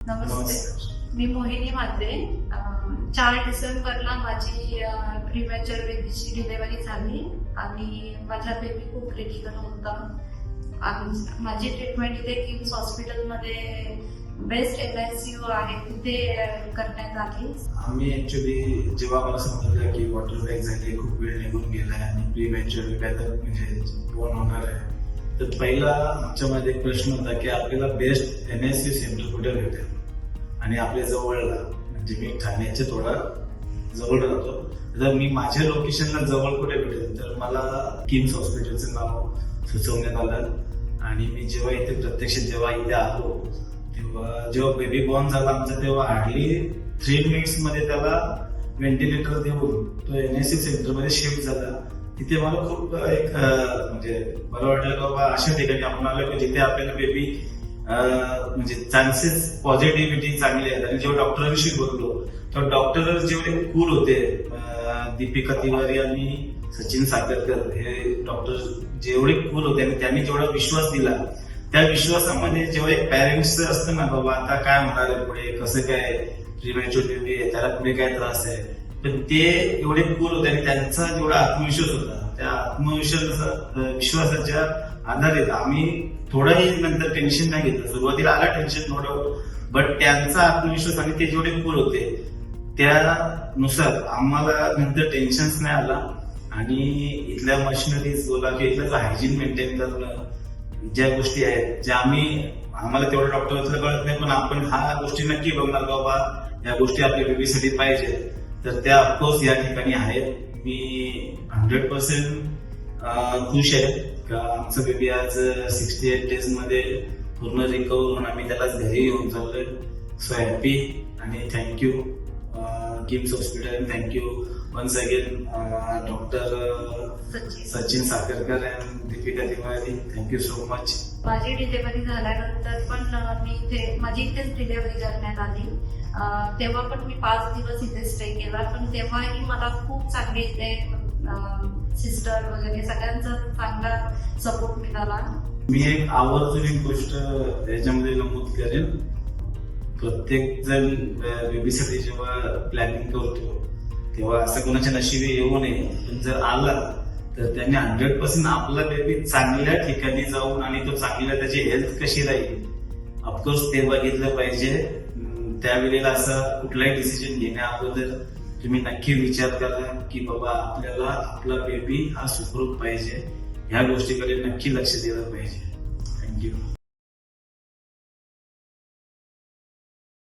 नमस्ते, मी मोहिनी म्हात्रे. 4 डिसेंबरला माझी premature बेबीची delivery झाली आणि माझा बेबी खूप क्रिटिकल होता. आणि माझी ट्रीटमेंट इथे किम्स हॉस्पिटलमध्ये बेस्ट NICU आहे तिथे करण्यात आली. आम्ही ऍक्च्युली जेव्हा मला समजलं की वॉटर बॅग झाली, खूप वेळ निघून गेलाय आणि प्रीमॅच्युअर बेबी म्हणजे बोर्न होणार आहे, तर पहिला आमच्यामध्ये एक प्रश्न होता की आपल्याला बेस्ट NICU सेंटर कुठे भेटेल. आणि आपल्या जवळला म्हणजे मी ठाण्याच्या थोडा जवळ राहतो, तर मी माझ्या लोकेशनला जवळ कुठे भेटेल तर मला किम्स हॉस्पिटलचं नाव सुचवण्यात आलं. आणि मी जेव्हा इथे प्रत्यक्ष जेव्हा इथे आलो तेव्हा जेव्हा बेबी बॉर्न झाला आमचा, तेव्हा हार्डली 3 मिनिट्समध्ये त्याला व्हेंटिलेटर देऊन तो NICU सेंटरमध्ये शिफ्ट झाला. तिथे मला खूप एक म्हणजे बरं वाटलं की बाबा अशा ठिकाणी आपण आलो की जिथे आपल्याला बेबी म्हणजे चान्सेस पॉझिटिव्हिटी चांगले आहेत. आणि जेव्हा डॉक्टरांशी बोललो तर डॉक्टर जेवढे कूल होते, दीपिका तिवारी आणि सचिन सागरकर हे डॉक्टर जेवढे कूल होते आणि त्यांनी जेवढा विश्वास दिला, त्या विश्वासामध्ये जेव्हा एक पॅरेंट्स असतं ना, बाबा आता काय होणार आहे पुढे, कसं काय प्रीमॅच्युअर बेबी आहे, त्याला पुढे काय त्रास आहे, पण ते एवढे कूल होते आणि त्यांचा जेवढा आत्मविश्वास होता, त्या विश्वासाच्या आधारित आम्ही थोडंही नंतर टेन्शन नाही घेतलं. सुरुवातीला आला टेन्शन नो डाऊट, बट त्यांचा आत्मविश्वास आणि ते जेवढे कूल होते त्यानुसार आम्हाला नंतर टेन्शन्स नाही आला. आणि इथल्या मशिनरीज बोला की इथलं हायजीन मेंटेन करणं, ज्या गोष्टी आहेत ज्या आम्हाला तेवढं डॉक्टरला कळत नाही, पण आपण ह्या गोष्टी नक्की बघणार बाबा या गोष्टी आपल्या बेबीसाठी पाहिजे, तर त्या ऑफकोर्स या ठिकाणी आहेत. मी 100% खुश आहे का आमचं बेबी आज 68 डेज मध्ये पूर्ण रिकवर होऊन आम्ही त्यालाच घरी येऊन चाललोय. सो हॅपी आणि thank you KIMS hospital, thank you once again doctor Sachin Sagarkar and Deepika Tiwari, thank you so much. माझी डिलिव्हरी झाल्यानंतर पण माझी इथेच डिलिव्हरी करण्यात आली. तेव्हा पण मी 5 दिवस इथे स्टे केला, पण तेव्हाही मला खूप चांगले इथे सिस्टर वगैरे सगळ्यांचा चांगला सपोर्ट मिळाला. मी एक आवर्जून एक गोष्ट याच्यामध्ये नमूद करेन, प्रत्येक जण बेबीसाठी जेव्हा प्लॅनिंग करतो तेव्हा असं कोणाच्या नशिबी येऊ नये, पण जर आला तर त्यांनी 100% आपला बेबी चांगल्या ठिकाणी जाऊन आणि तो चांगला त्याची हेल्थ कशी राहील ऑफकोर्स ते बघितलं पाहिजे. त्यावेळेला असं कुठलाही डिसिजन घेण्या अगोदर तुम्ही नक्की विचार करा की बाबा आपल्याला आपला बेबी हा सुखरूप पाहिजे, ह्या गोष्टीकडे नक्की लक्ष दिलं पाहिजे. थँक्यू.